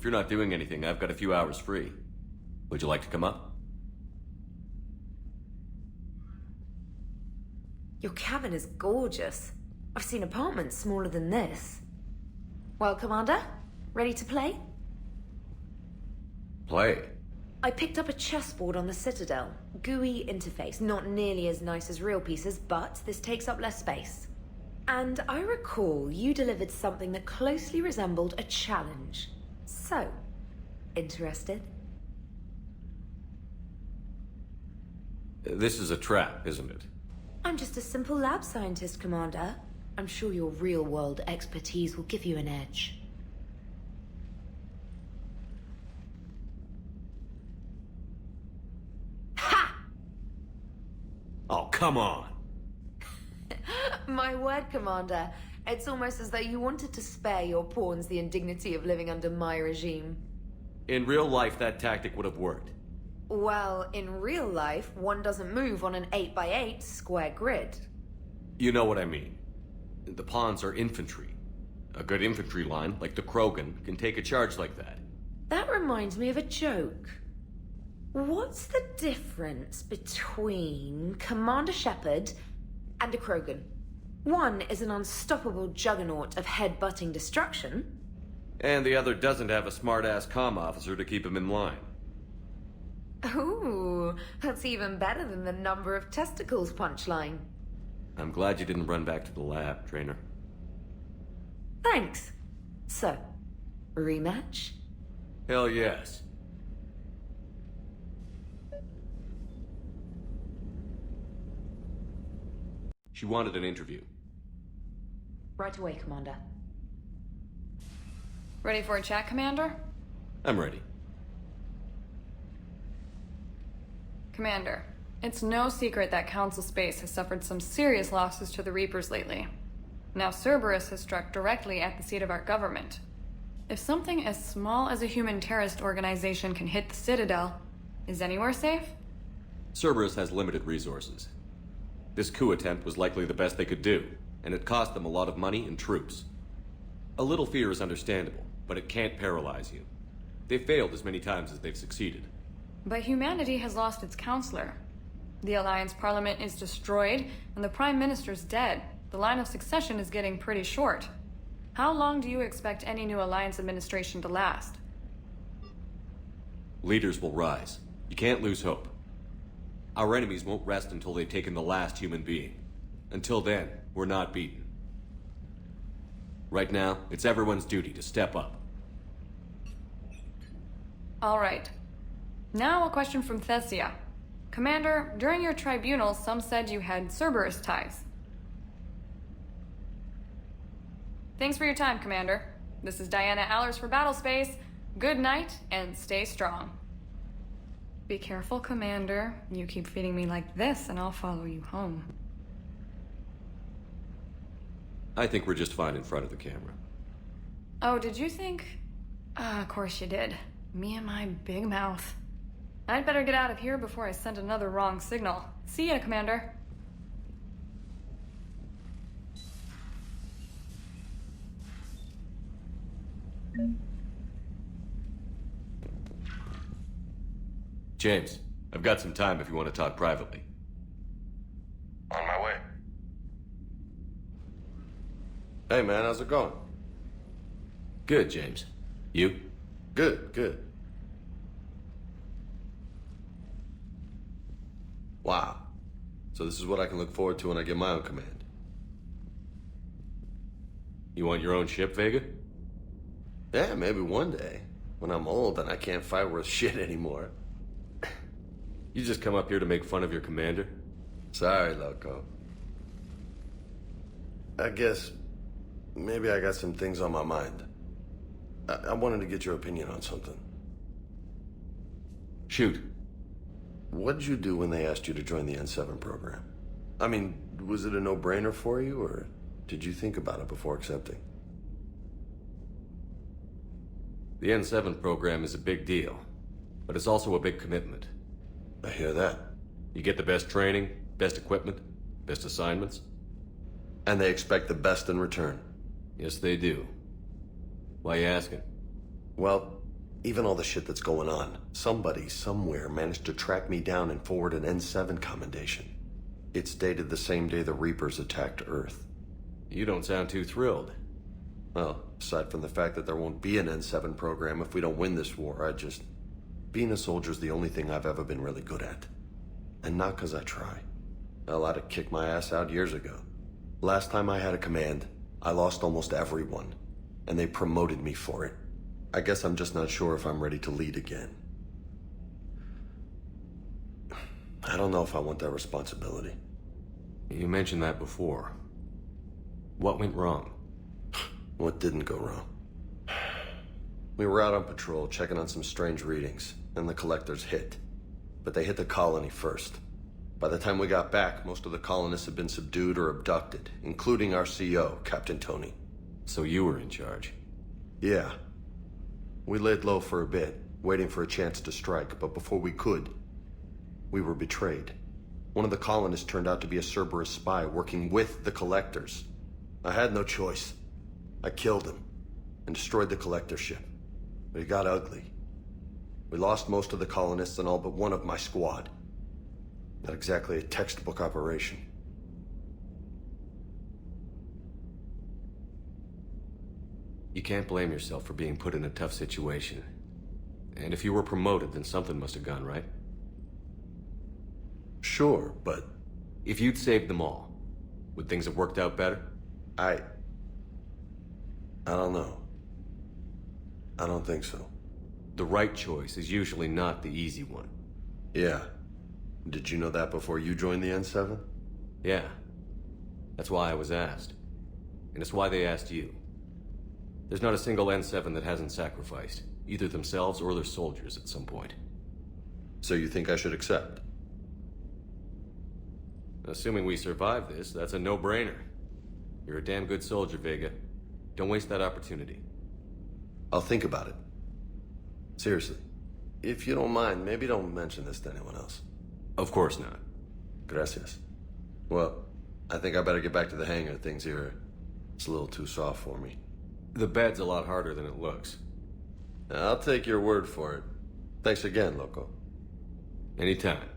If you're not doing anything, I've got a few hours free. Would you like to come up? Your cabin is gorgeous. I've seen apartments smaller than this. Well, Commander, ready to play? Play? I picked up a chessboard on the Citadel. GUI interface, not nearly as nice as real pieces, but this takes up less space. And I recall you delivered something that closely resembled a challenge. So, interested? This is a trap, isn't it? I'm just a simple lab scientist, Commander. I'm sure your real-world expertise will give you an edge. Ha! Oh, come on! My word, Commander. It's almost as though you wanted to spare your pawns the indignity of living under my regime. In real life, that tactic would have worked. Well, in real life, one doesn't move on an 8x8 square grid. You know what I mean. The pawns are infantry. A good infantry line, like the Krogan, can take a charge like that. That reminds me of a joke. What's the difference between Commander Shepard and a Krogan? One is an unstoppable juggernaut of head-butting destruction. And the other doesn't have a smart-ass comm officer to keep him in line. Ooh, that's even better than the number of testicles punchline. I'm glad you didn't run back to the lab, trainer. Thanks. So, rematch? Hell yes. She wanted an interview. Right away, Commander. Ready for a chat, Commander? I'm ready. Commander, it's no secret that Council Space has suffered some serious losses to the Reapers lately. Now Cerberus has struck directly at the seat of our government. If something as small as a human terrorist organization can hit the Citadel, is anywhere safe? Cerberus has limited resources. This coup attempt was likely the best they could do, and it cost them a lot of money and troops. A little fear is understandable, but it can't paralyze you. They've failed as many times as they've succeeded. But humanity has lost its counselor. The Alliance Parliament is destroyed, and the Prime Minister's dead. The line of succession is getting pretty short. How long do you expect any new Alliance administration to last? Leaders will rise. You can't lose hope. Our enemies won't rest until they've taken the last human being. Until then, we're not beaten. Right now, it's everyone's duty to step up. All right. Now a question from Thessia. Commander, during your tribunal, some said you had Cerberus ties. Thanks for your time, Commander. This is Diana Allers for Battlespace. Good night, and stay strong. Be careful, Commander. You keep feeding me like this, and I'll follow you home. I think we're just fine in front of the camera. Oh, did you think? Of course you did. Me and my big mouth. I'd better get out of here before I send another wrong signal. See ya, Commander. James, I've got some time if you want to talk privately. On my way. Hey man, how's it going? Good, James. You? Good. Wow. So this is what I can look forward to when I get my own command. You want your own ship, Vega? Yeah, maybe one day. When I'm old and I can't fight worth shit anymore. You just come up here to make fun of your commander? Sorry, loco. I guess maybe I got some things on my mind. I wanted to get your opinion on something. Shoot. What'd you do when they asked you to join the N7 program? I mean, was it a no-brainer for you, or did you think about it before accepting? The N7 program is a big deal, but it's also a big commitment. I hear that. You get the best training, best equipment, best assignments. And they expect the best in return. Yes, they do. Why are you asking? Well, Even all the shit that's going on, somebody somewhere managed to track me down and forward an N7 commendation. It's dated the same day the Reapers attacked Earth. You don't sound too thrilled. Well, aside from the fact that there won't be an N7 program if we don't win this war, being a soldier's the only thing I've ever been really good at. And not because I try. Hell, I'd have kicked my ass out years ago. Last time I had a command, I lost almost everyone. And they promoted me for it. I guess I'm just not sure if I'm ready to lead again. I don't know if I want that responsibility. You mentioned that before. What went wrong? What didn't go wrong? We were out on patrol, checking on some strange readings, and the collectors hit. But they hit the colony first. By the time we got back, most of the colonists had been subdued or abducted, including our CO, Captain Tony. So you were in charge? Yeah. We laid low for a bit, waiting for a chance to strike, but before we could, we were betrayed. One of the colonists turned out to be a Cerberus spy working with the collectors. I had no choice. I killed him and destroyed the collector ship. But it got ugly. We lost most of the colonists and all but one of my squad. Not exactly a textbook operation. You can't blame yourself for being put in a tough situation. And if you were promoted, then something must have gone right. Sure, but... If you'd saved them all, would things have worked out better? I don't know. I don't think so. The right choice is usually not the easy one. Yeah. Did you know that before you joined the N7? Yeah. That's why I was asked. And it's why they asked you. There's not a single N7 that hasn't sacrificed, either themselves or their soldiers at some point. So you think I should accept? Assuming we survive this, that's a no-brainer. You're a damn good soldier, Vega. Don't waste that opportunity. I'll think about it. Seriously. If you don't mind, maybe don't mention this to anyone else. Of course not. Gracias. Well, I think I better get back to the hangar. Things here, it's a little too soft for me. The bed's a lot harder than it looks. I'll take your word for it. Thanks again, Loco. Anytime.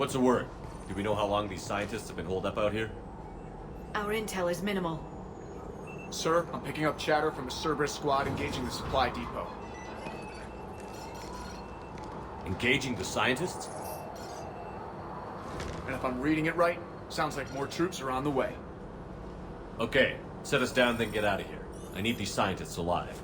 What's the word? Do we know how long these scientists have been holed up out here? Our intel is minimal. Sir, I'm picking up chatter from a Cerberus squad engaging the supply depot. Engaging the scientists? And if I'm reading it right, sounds like more troops are on the way. Okay, set us down, then get out of here. I need these scientists alive.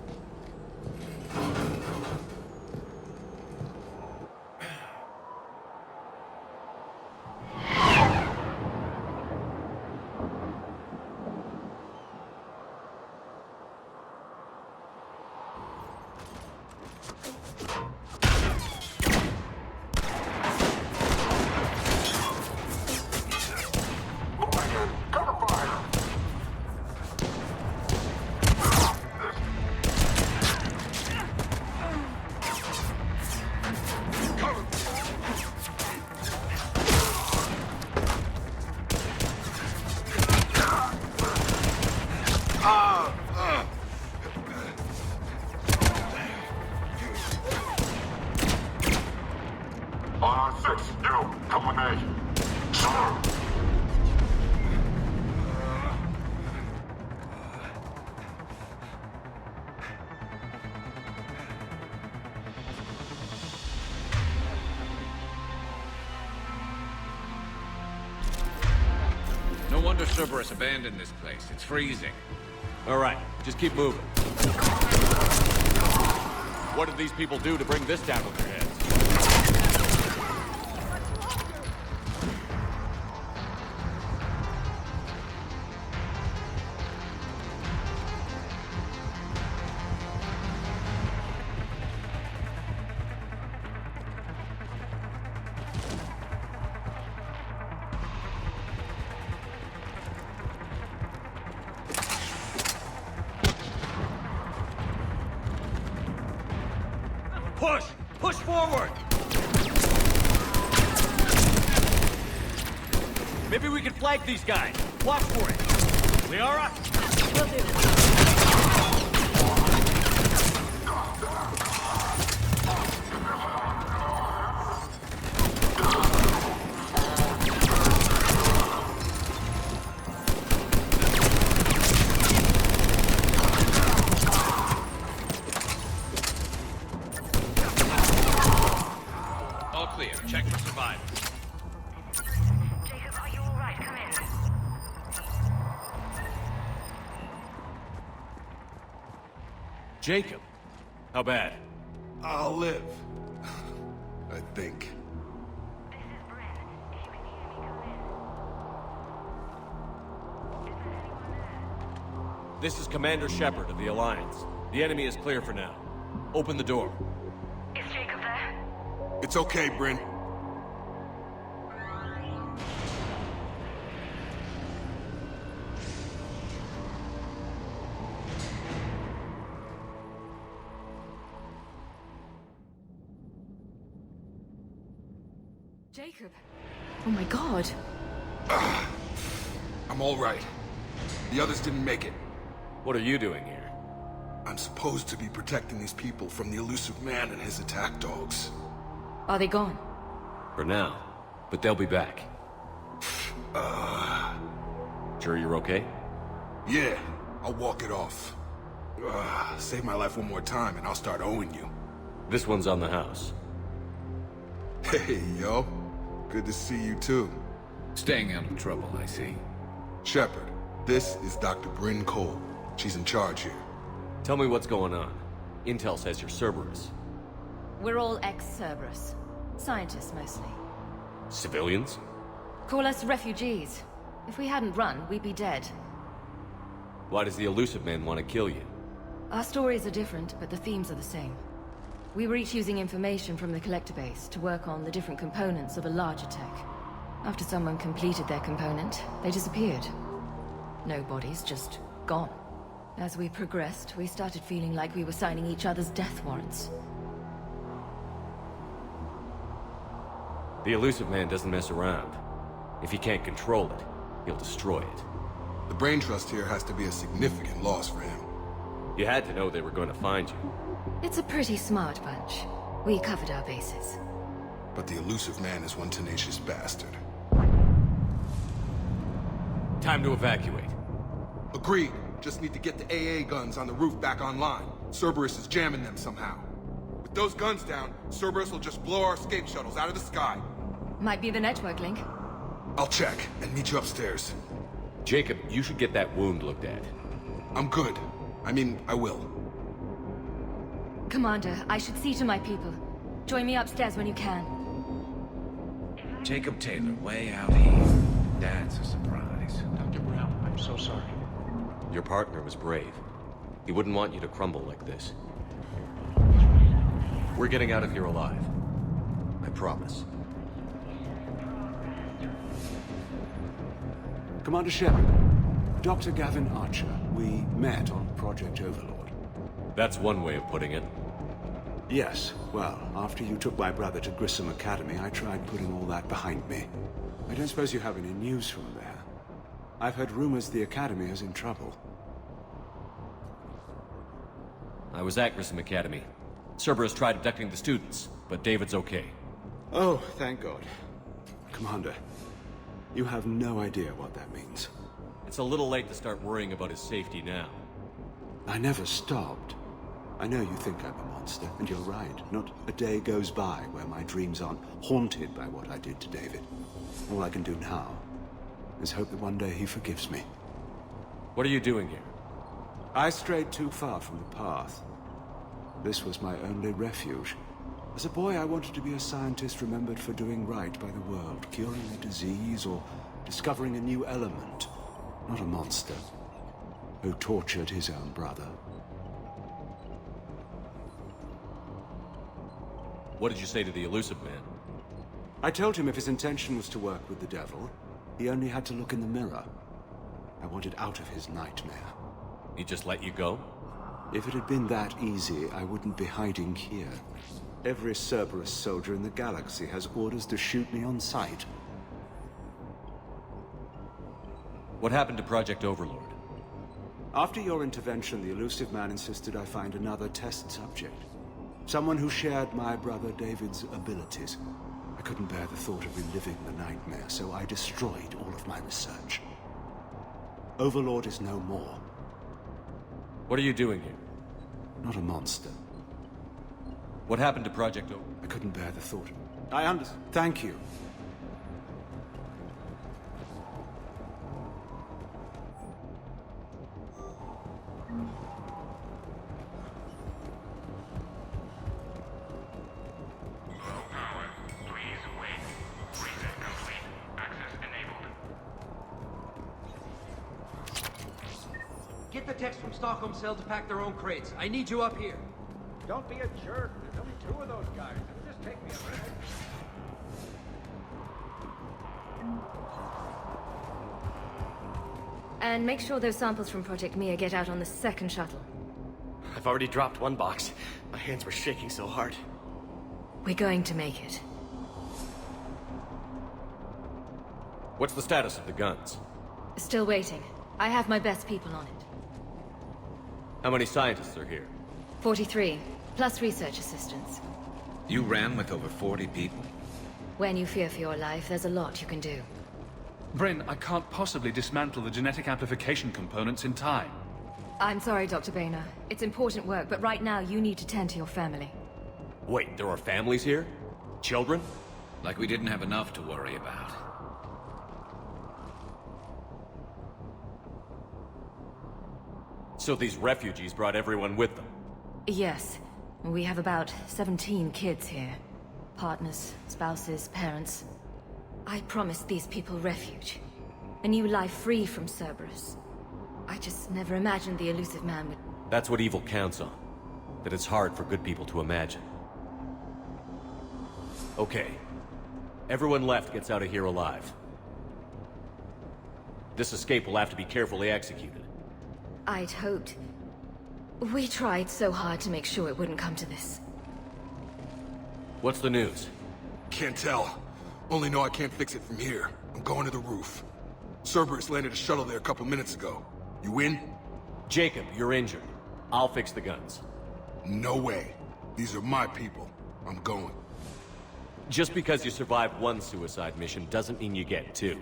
No wonder Cerberus abandoned this place. It's freezing. All right, just keep moving. What did these people do to bring this down with their heads? Push! Push forward! Maybe we can flank these guys. Watch for it. Liara? Will do. All clear. Check for survivors. Jacob, are you alright? Come in. Jacob? How bad? I'll live. I think. This is Bryn. If you can hear me, come in. Is there anyone there? This is Commander Shepard of the Alliance. The enemy is clear for now. Open the door. Is Jacob there? It's okay, Bryn. Jacob. Oh my god. I'm all right. The others didn't make it. What are you doing here? I'm supposed to be protecting these people from the elusive man and his attack dogs. Are they gone? For now. But they'll be back. Sure you're okay? Yeah, I'll walk it off. Save my life one more time and I'll start owing you. This one's on the house. Hey, yo. Good to see you too. Staying out of trouble, I see. Shepard, this is Dr. Bryn Cole. She's in charge here. Tell me what's going on. Intel says you're Cerberus. We're all ex-Cerberus. Scientists, mostly. Civilians? Call us refugees. If we hadn't run, we'd be dead. Why does the elusive man want to kill you? Our stories are different, but the themes are the same. We were each using information from the collector base to work on the different components of a larger tech. After someone completed their component, they disappeared. No bodies, just gone. As we progressed, we started feeling like we were signing each other's death warrants. The elusive man doesn't mess around. If he can't control it, he'll destroy it. The brain trust here has to be a significant loss for him. You had to know they were going to find you. It's a pretty smart bunch. We covered our bases. But the elusive man is one tenacious bastard. Time to evacuate. Agreed. Just need to get the AA guns on the roof back online. Cerberus is jamming them somehow. With those guns down, Cerberus will just blow our escape shuttles out of the sky. Might be the network link. I'll check and meet you upstairs. Jacob, you should get that wound looked at. I'm good. I mean, I will. Commander, I should see to my people. Join me upstairs when you can. Jacob Taylor, way out here. That's a surprise. Dr. Brown, I'm so sorry. Your partner was brave. He wouldn't want you to crumble like this. We're getting out of here alive. I promise. Commander Shepard, Dr. Gavin Archer, we met on Project Overlord. That's one way of putting it. Yes, well, after you took my brother to Grissom Academy, I tried putting all that behind me. I don't suppose you have any news from there. I've heard rumors the Academy is in trouble. I was at Grissom Academy. Cerberus tried abducting the students, but David's okay. Oh, thank God. Commander, you have no idea what that means. It's a little late to start worrying about his safety now. I never stopped. I know you think I'm a monster, and you're right. Not a day goes by where my dreams aren't haunted by what I did to David. All I can do now is hope that one day he forgives me. What are you doing here? I strayed too far from the path. This was my only refuge. As a boy, I wanted to be a scientist remembered for doing right by the world, curing a disease or discovering a new element. Not a monster who tortured his own brother. What did you say to the elusive man? I told him if his intention was to work with the devil, he only had to look in the mirror. I wanted out of his nightmare. He just let you go? If it had been that easy, I wouldn't be hiding here. Every Cerberus soldier in the galaxy has orders to shoot me on sight. What happened to Project Overlord? After your intervention, the elusive man insisted I find another test subject. Someone who shared my brother David's abilities. I couldn't bear the thought of reliving the nightmare, so I destroyed all of my research. Overlord is no more. What are you doing here? Not a monster. What happened to Project Overlord? I couldn't bear the thought. I understand. Thank you. Get the techs from Stockholm Cell to pack their own crates. I need you up here. Don't be a jerk. There's only 2 of those guys. It'll just take me a minute. And make sure those samples from Project Mia get out on the second shuttle. I've already dropped one box. My hands were shaking so hard. We're going to make it. What's the status of the guns? Still waiting. I have my best people on it. How many scientists are here? 43, plus research assistants. You ran with over 40 people? When you fear for your life, there's a lot you can do. Bryn, I can't possibly dismantle the genetic amplification components in time. I'm sorry, Dr. Boehner. It's important work, but right now you need to tend to your family. Wait, there are families here? Children? Like we didn't have enough to worry about. So these refugees brought everyone with them? Yes. We have about 17 kids here. Partners, spouses, parents. I promised these people refuge. A new life free from Cerberus. I just never imagined the elusive man would... That's what evil counts on. That it's hard for good people to imagine. Okay. Everyone left gets out of here alive. This escape will have to be carefully executed. I'd hoped. We tried so hard to make sure it wouldn't come to this. What's the news? Can't tell. Only know I can't fix it from here. I'm going to the roof. Cerberus landed a shuttle there a couple minutes ago. You in? Jacob, you're injured. I'll fix the guns. No way. These are my people. I'm going. Just because you survived one suicide mission doesn't mean you get 2.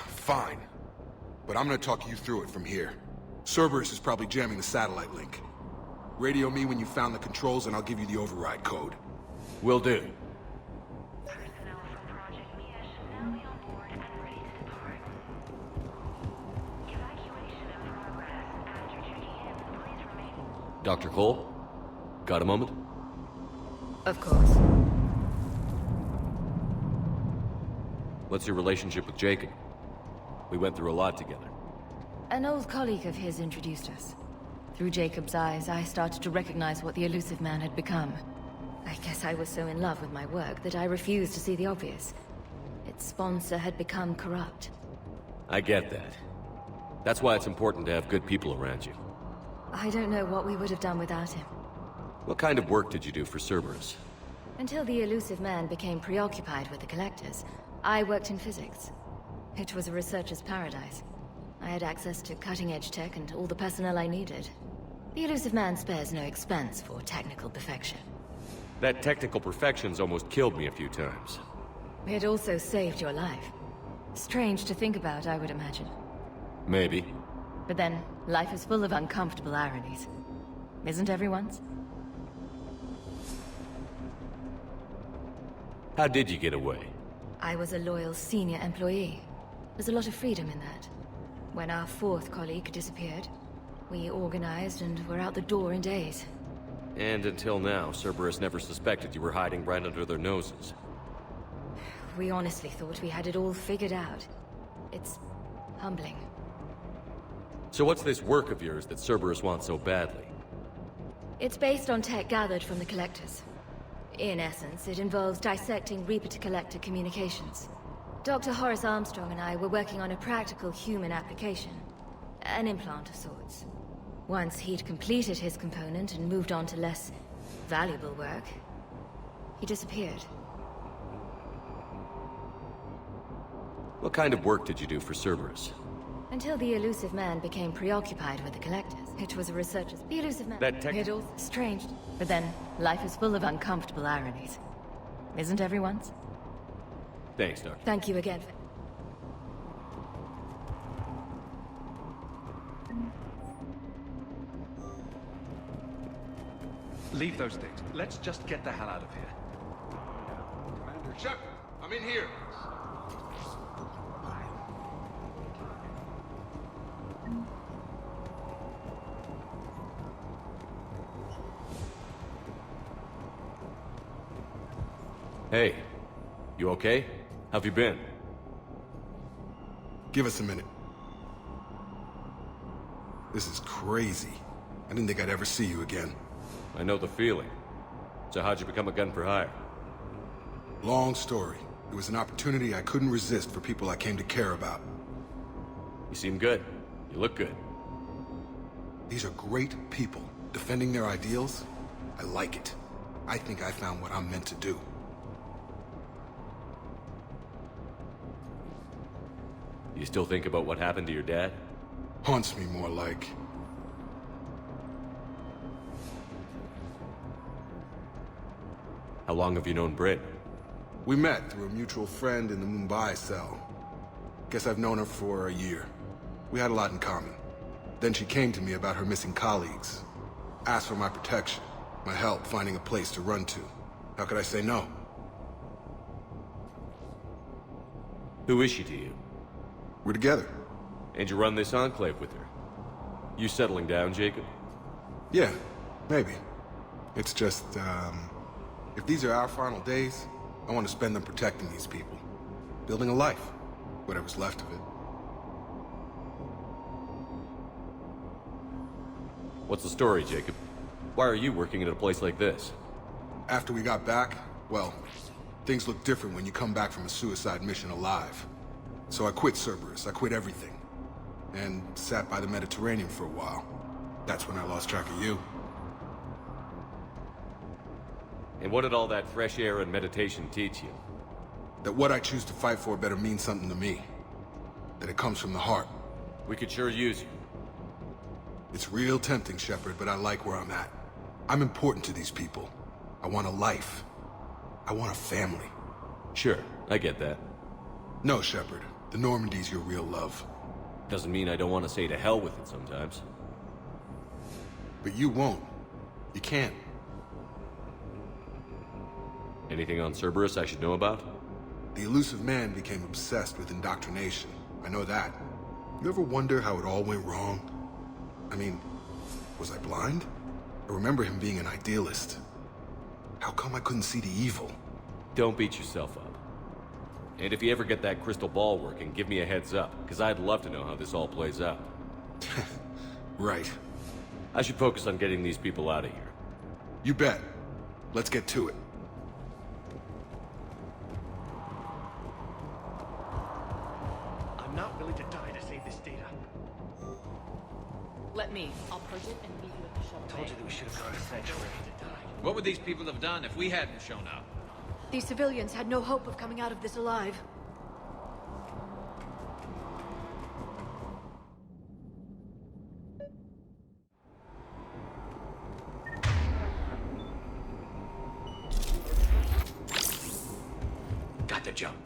Fine. But I'm gonna talk you through it from here. Cerberus is probably jamming the satellite link. Radio me when you found the controls and I'll give you the override code. Will do. Personnel from Project Mia should now be on board and ready to depart. Evacuation in progress. After checking in, please remain... Dr. Cole? Got a moment? Of course. What's your relationship with Jacob? We went through a lot together. An old colleague of his introduced us. Through Jacob's eyes, I started to recognize what the elusive man had become. I guess I was so in love with my work that I refused to see the obvious. Its sponsor had become corrupt. I get that. That's why it's important to have good people around you. I don't know what we would have done without him. What kind of work did you do for Cerberus? Until the elusive man became preoccupied with the collectors, I worked in physics. It was a researcher's paradise. I had access to cutting-edge tech and all the personnel I needed. The elusive man spares no expense for technical perfection. That technical perfection's almost killed me a few times. It also saved your life. Strange to think about, I would imagine. Maybe. But then, life is full of uncomfortable ironies. Isn't everyone's? How did you get away? I was a loyal senior employee. There's a lot of freedom in that. When our 4th colleague disappeared, we organized and were out the door in days. And until now, Cerberus never suspected you were hiding right under their noses. We honestly thought we had it all figured out. It's humbling. So what's this work of yours that Cerberus wants so badly? It's based on tech gathered from the collectors. In essence, it involves dissecting Reaper-to-Collector communications. Dr. Horace Armstrong and I were working on a practical human application. An implant of sorts. Once he'd completed his component and moved on to less valuable work, He disappeared. What kind of work did you do for Cerberus? Until the elusive man became preoccupied with the collectors. It was a researcher's... The elusive man... Riddles, strange. But then, life is full of uncomfortable ironies. Isn't everyone's? Thanks, Doctor. Thank you again. Leave those things. Let's just get the hell out of here. Commander Shepard, I'm in here. Hey, you okay? How've you been? Give us a minute. This is crazy. I didn't think I'd ever see you again. I know the feeling. So how'd you become a gun for hire? Long story. It was an opportunity I couldn't resist for people I came to care about. You seem good. You look good. These are great people. Defending their ideals, I like it. I think I found what I'm meant to do. You still think about what happened to your dad? Haunts me more like... How long have you known Britt? We met through a mutual friend in the Mumbai cell. Guess I've known her for a year. We had a lot in common. Then she came to me about her missing colleagues. Asked for my protection, my help finding a place to run to. How could I say no? Who is she to you? We're together. And you run this enclave with her? You settling down, Jacob? Yeah, maybe. It's just, if these are our final days, I want to spend them protecting these people. Building a life. Whatever's left of it. What's the story, Jacob? Why are you working at a place like this? After we got back, well, things look different when you come back from a suicide mission alive. So I quit Cerberus, I quit everything. And sat by the Mediterranean for a while. That's when I lost track of you. And what did all that fresh air and meditation teach you? That what I choose to fight for better mean something to me. That it comes from the heart. We could sure use you. It's real tempting, Shepard, but I like where I'm at. I'm important to these people. I want a life. I want a family. Sure, I get that. No, Shepard. The Normandy's your real love. Doesn't mean I don't want to say to hell with it sometimes. But you won't. You can't. Anything on Cerberus I should know about? The elusive man became obsessed with indoctrination. I know that. You ever wonder how it all went wrong? I mean, was I blind? I remember him being an idealist. How come I couldn't see the evil? Don't beat yourself up. And if you ever get that crystal ball working, give me a heads up, because I'd love to know how this all plays out. Right. I should focus on getting these people out of here. You bet. Let's get to it. I'm not willing to die to save this data. Let me. I'll purge it and meet you at the shuttle. Told you that we should have gone to Sanctuary. What would these people have done if we hadn't shown up? These civilians had no hope of coming out of this alive. Got to jump.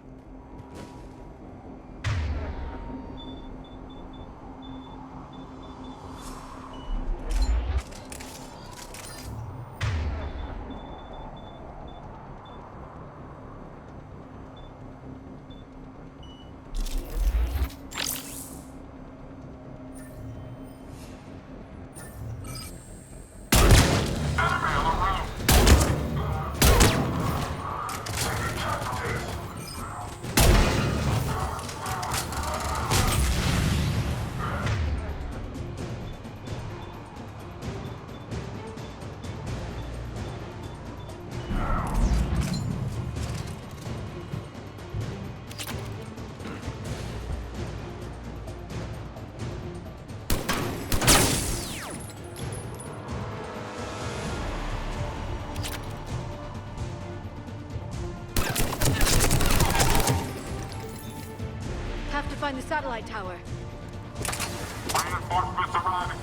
satellite tower. Reinforcements arriving.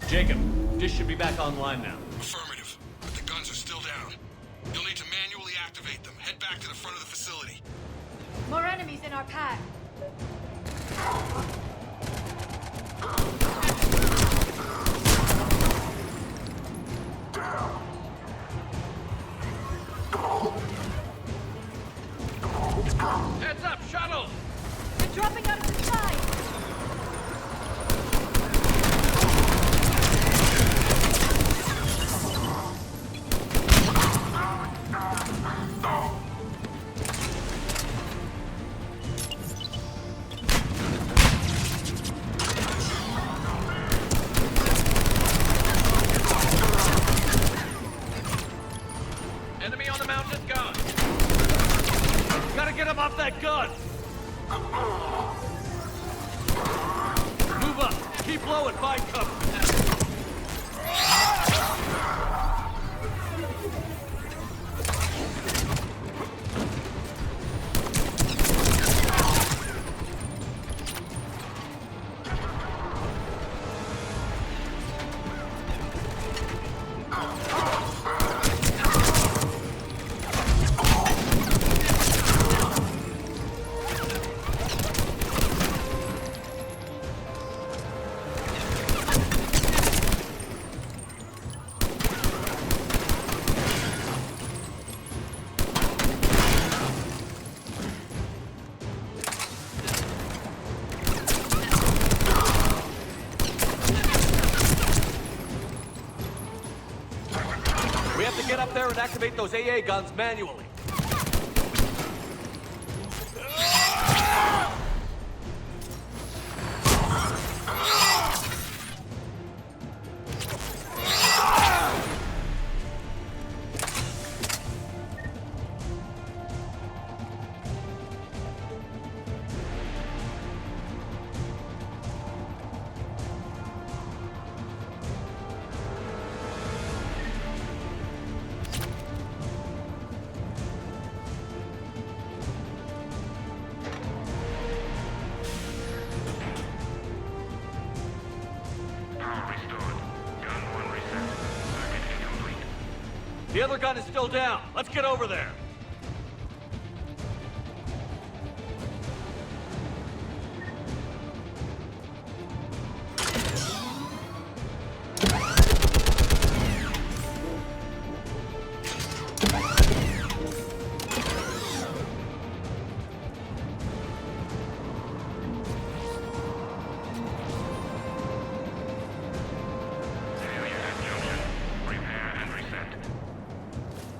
Jacob, dish should be back online now. Affirmative, but the guns are still down. You'll need to manually activate them. Head back to the front of the facility. More enemies in our path. Heads up, shuttle! They're dropping out of the sky. Enemy on the mountain gun! Gotta get him off that gun! Move up! Keep low and find cover! We have to get up there and activate those AA guns manually. The other gun is still down. Let's get over there.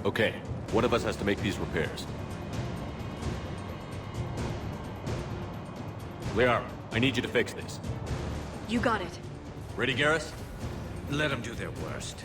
Okay, one of us has to make these repairs. Liara, I need you to fix this. You got it. Ready, Garrus? Let them do their worst.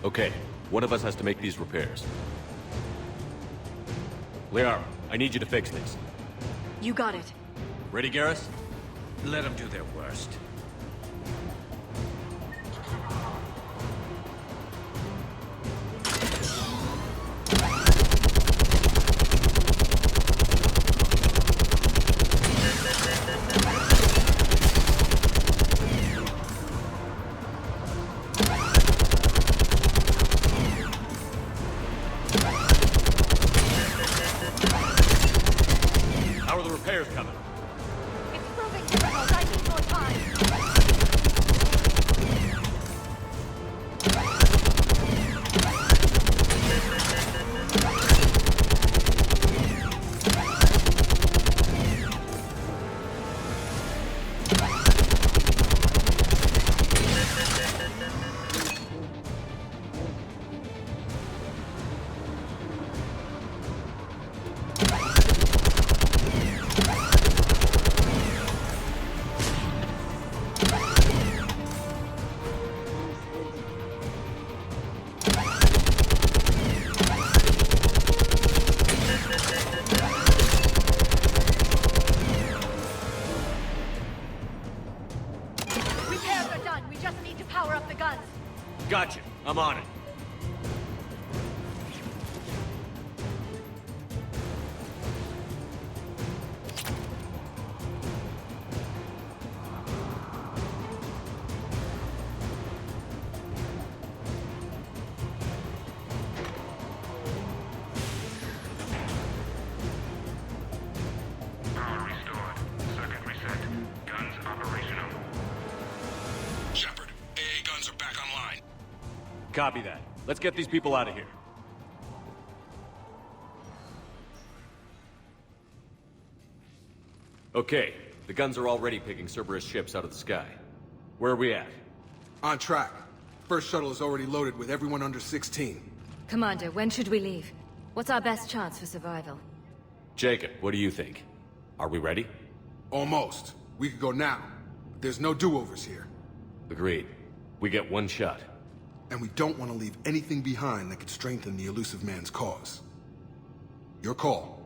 Okay, one of us has to make these repairs. Liara, I need you to fix this. You got it. Ready, Garrus? Let them do their worst. How are the repairs coming? It's proving difficult. I need more time. Repairs are done. We just need to power up the guns. Gotcha. I'm on it. Power restored. Circuit reset. Guns operational. Shepard, AA guns are back online. Copy that. Let's get these people out of here. Okay, the guns are already picking Cerberus ships out of the sky. Where are we at? On track. First shuttle is already loaded with everyone under 16. Commander, when should we leave? What's our best chance for survival? Jacob, what do you think? Are we ready? Almost. We could go now. But there's no do-overs here. Agreed. We get one shot. And we don't want to leave anything behind that could strengthen the elusive man's cause. Your call.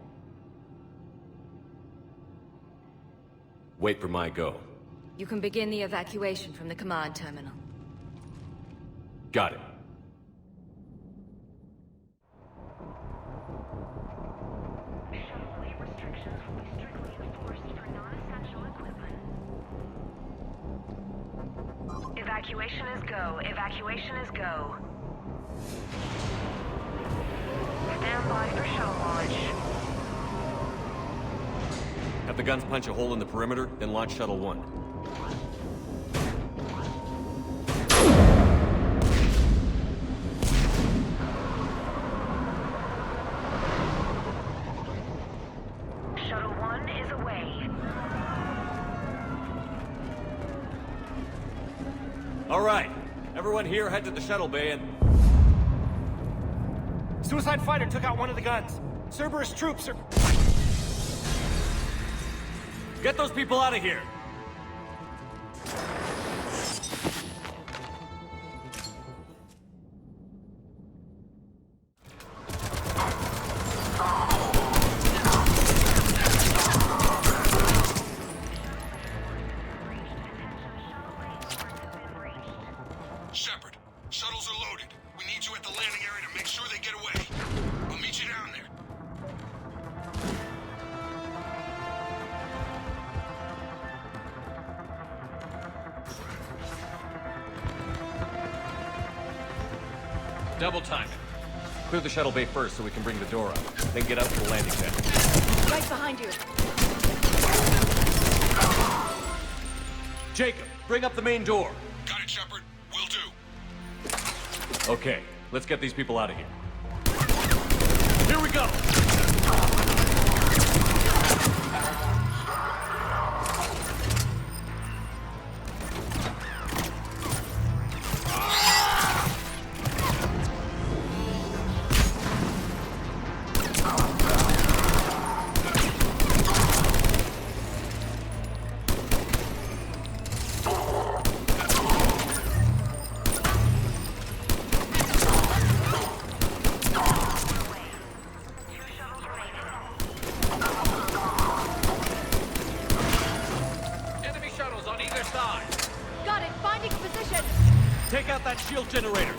Wait for my go. You can begin the evacuation from the command terminal. Got it. Shuttle restrictions will be strictly enforced for non-essential equipment. Evacuation is go. Evacuation is go. Stand by for shuttle launch. Have the guns punch a hole in the perimeter, then launch Shuttle 1. Shuttle 1 is away. All right. Everyone here head to the shuttle bay and... Suicide fighter took out one of the guns. Cerberus troops are... Get those people out of here! Shepard, shuttles are loaded. We need you at the landing area to make sure they get away. I'll meet you down there. Double time it. Clear the shuttle bay first so we can bring the door up. Then get out to the landing pad. Right behind you. Jacob, bring up the main door. Got it, Shepard. Will do. Okay, let's get these people out of here. Here we go! Take out that shield generator.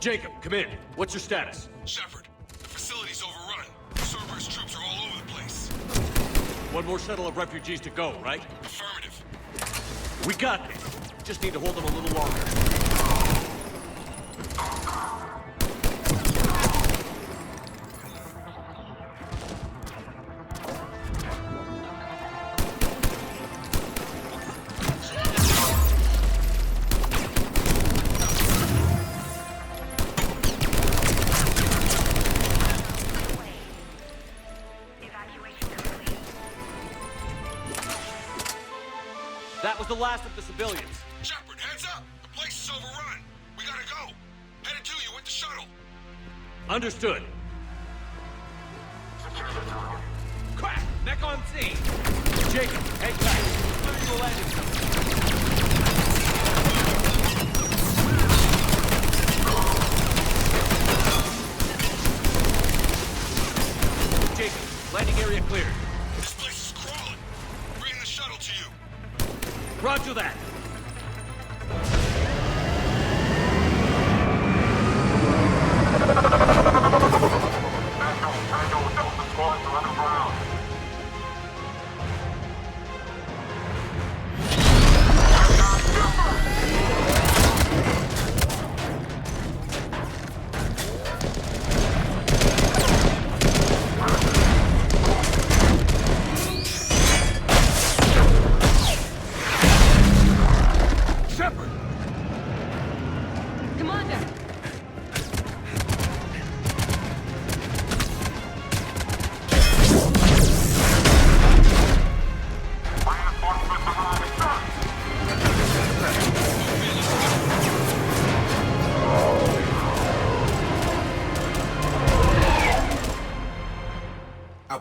Jacob, come in. What's your status? Shepard, the facility's overrun. Cerberus troops are all over the place. One more shuttle of refugees to go, right? Affirmative. We got this. Just need to hold them a little longer. That was the last of the civilians. Shepard, heads up! The place is overrun. We gotta go. Headed to you with the shuttle. Understood. Crack! Mech on scene! Jacob, head back. Clear your landing zone. Jacob, landing area cleared. This place is crawling. Bringing the shuttle to you. Roger that.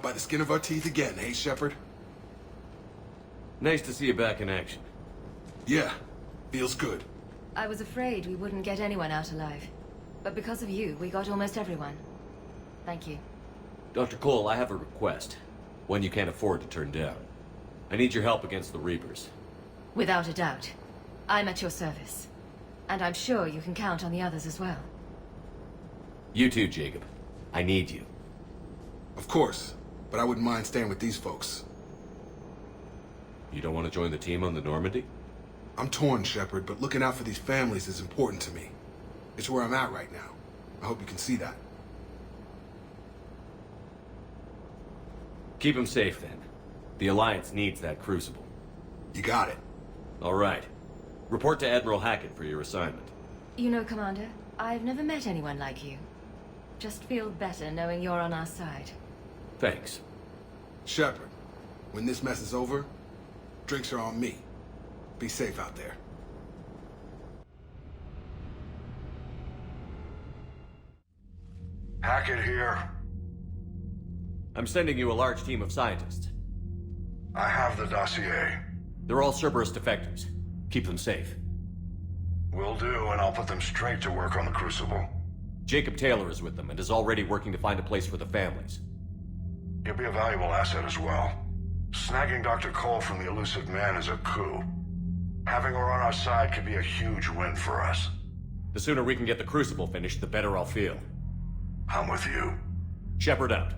By the skin of our teeth again, hey, Shepard? Nice to see you back in action. Yeah, feels good. I was afraid we wouldn't get anyone out alive. But because of you, we got almost everyone. Thank you. Dr. Cole, I have a request. One you can't afford to turn down. I need your help against the Reapers. Without a doubt. I'm at your service. And I'm sure you can count on the others as well. You too, Jacob. I need you. Of course, but I wouldn't mind staying with these folks. You don't want to join the team on the Normandy? I'm torn, Shepard, but looking out for these families is important to me. It's where I'm at right now. I hope you can see that. Keep them safe, then. The Alliance needs that crucible. You got it. All right. Report to Admiral Hackett for your assignment. You know, Commander, I've never met anyone like you. Just feel better knowing you're on our side. Thanks. Shepard, when this mess is over, drinks are on me. Be safe out there. Hackett here. I'm sending you a large team of scientists. I have the dossier. They're all Cerberus defectors. Keep them safe. Will do, and I'll put them straight to work on the Crucible. Jacob Taylor is with them and is already working to find a place for the families. He'll be a valuable asset as well. Snagging Dr. Cole from the elusive man is a coup. Having her on our side could be a huge win for us. The sooner we can get the Crucible finished, the better I'll feel. I'm with you. Shepard out.